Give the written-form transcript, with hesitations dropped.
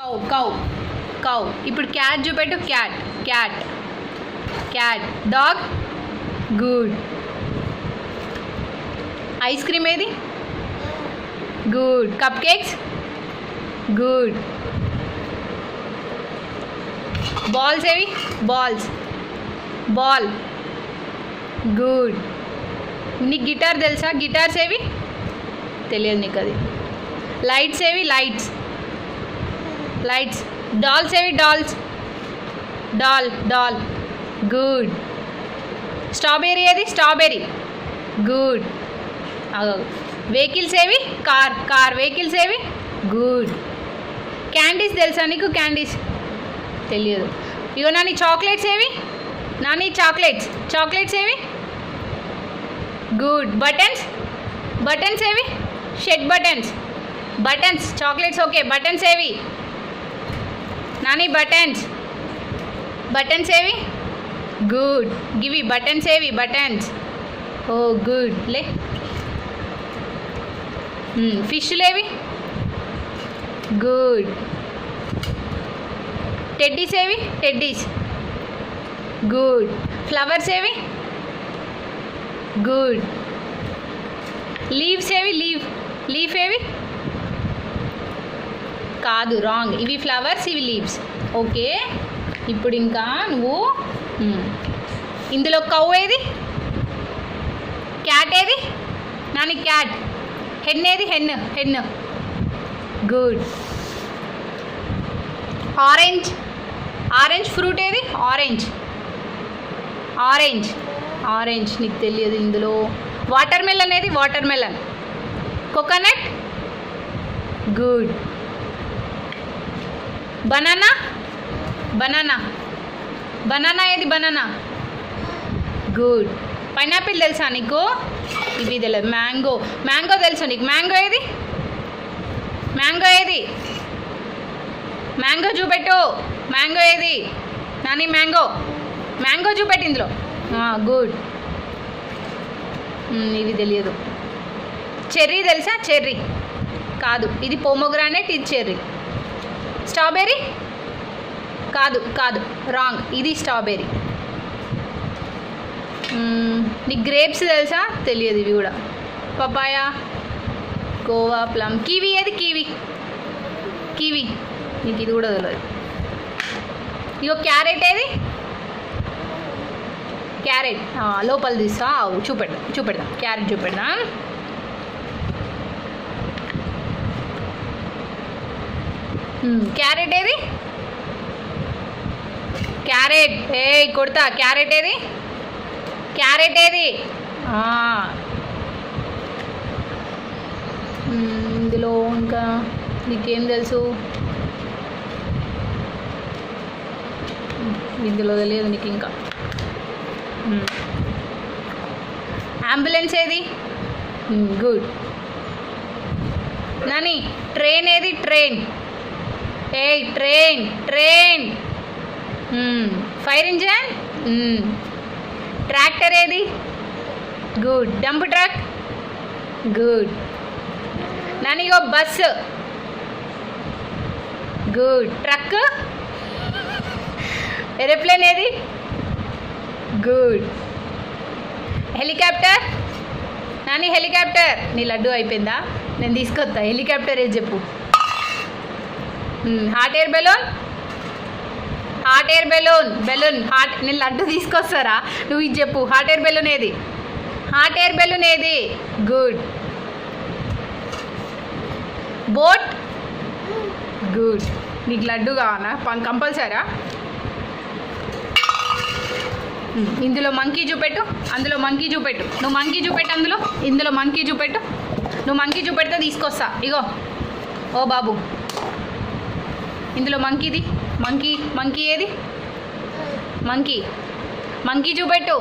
Cow cow cow. ఇప్పుడు cat చూపెట్టు. Cat cat cat. Dog. Good. Ice cream ఏది? Good. Cup cakes. Good. Balls ఏవి? Balls. Ball. Good. నీకు guitar తెలుసా? Guitars ఏవి? తెలియదు నీకు అది. లైట్స్ ఏవి? లైట్స్. లైట్స్. డాల్స్ ఏవి? Dolls. Doll doll. Good. Strawberry ఏది? స్ట్రాబెర్రీ. గుడ్. వెహికల్స్ ఏవి? కార్. కార్. వెహికల్స్ ఏవి? గుడ్. క్యాండీస్ తెలుసా నీకు? క్యాండీస్ తెలియదు. ఇగో నాని చాక్లెట్స్ ఏవి? నాని చాక్లెట్స్. చాక్లెట్స్ ఏవి? గుడ్. బటన్స్. బటన్స్ ఏవి? Shed buttons. Buttons. Chocolates okay. Buttons ఏవి? నాని బటన్స్. బటన్స్ ఏవి? గుడ్. గివి బటన్స్ ఏవి? బటన్స్. ఓ గుడ్. లే. ఫిష్లు ఏవి? గుడ్. టెడ్డీస్ ఏవి? టెడ్డీస్. గుడ్. ఫ్లవర్స్ ఏవి? గుడ్. లీవ్స్ ఏవి? లీవ్. లీఫ్ ఏవి? కాదు, రాంగ్. ఇవి ఫ్లవర్స్, ఇవి లీవ్స్. ఓకే. ఇప్పుడు ఇంకా నువ్వు ఇందులో కౌ ఏది? క్యాట్ ఏది? నాని క్యాట్. హెన్ ఏది? Hen. Hen. Good. Orange. Orange fruit ఏది? ఆరెంజ్. ఆరెంజ్. ఆరెంజ్ నీకు తెలియదు ఇందులో. వాటర్ మెలన్ ఏది? Water melon. Coconut. Good. Banana. Banana. Banana ఏది? బనానా. గుడ్. పైనాపిల్ తెలుసా నీకు? ఇవి తెలియదు. మ్యాంగో. మ్యాంగో తెలుసా నీకు? మ్యాంగో ఏది? మ్యాంగో ఏది? మ్యాంగో చూపెట్టు. మ్యాంగో ఏది? నాని మ్యాంగో. మ్యాంగో చూపెట్టు ఇందులో. గుడ్. ఇది తెలియదు. చెర్రీ తెలుసా? చెర్రీ కాదు. ఇది పోమోగ్రానైట్, ఇది చెర్రీ. స్ట్రాబెర్రీ కాదు. కాదు, రాంగ్. ఇది స్ట్రాబెర్రీ. నీకు గ్రేప్స్ తెలుసా? తెలియదు. ఇవి కూడా. Papaya, Goa, plum. కివి ఏది? కివి. కివి నీకు ఇది కూడా తెలియదు. ఇగో క్యారెట్ ఏది? క్యారెట్. లోపల తీస్తా. చూపెడదాం. చూపెడదాం. క్యారెట్ చూపెడదాం. క్యారెట్ ఏది? క్యారెట్. కొడతా. క్యారెట్ ఏది? క్యారెట్ ఏది? ఇందులో ఇంకా నీకేం తెలుసు? ఇందులో తెలియదు నీకు ఇంకా. అంబులెన్స్ ఏది? గుడ్. నాని ట్రైన్ ఏది? Train. Train. Train. Fire engine. Tractor ఏది? Good. Dump truck. Good. Nani ఇగో బస్సు. గుడ్. ట్రక్. ఏరోప్లేన్ ఏది? గుడ్. హెలికాప్టర్. నాని హెలికాప్టర్. నీ లడ్డు అయిపోయిందా? నేను తీసుకొస్తా. హెలికాప్టర్ ఏది చెప్పు? Hot air balloon. Hot air balloon. Balloon. Hot. నేను లడ్డు తీసుకొస్తారా? నువ్వు ఇది చెప్పు. హాట్ ఎయిర్ బెలూన్ ఏది? హాట్ ఎయిర్ బెలూన్ ఏది? గుడ్. బోట్. గుడ్. నీకు లడ్డు కావాలా? కంపల్సరా? ఇందులో మంకీ చూపెట్టు. అందులో మంకీ చూపెట్టు. నువ్వు మంకీ చూపెట్టు. అందులో ఇందులో మంకీ చూపెట్టు. నువ్వు మంకీ చూపెడితే తీసుకొస్తా. ఇగో. ఓ బాబు, ఇందులో మంకీది. మంకీ. మంకీ ఏది? మంకీ. మంకీ చూపెట్టు.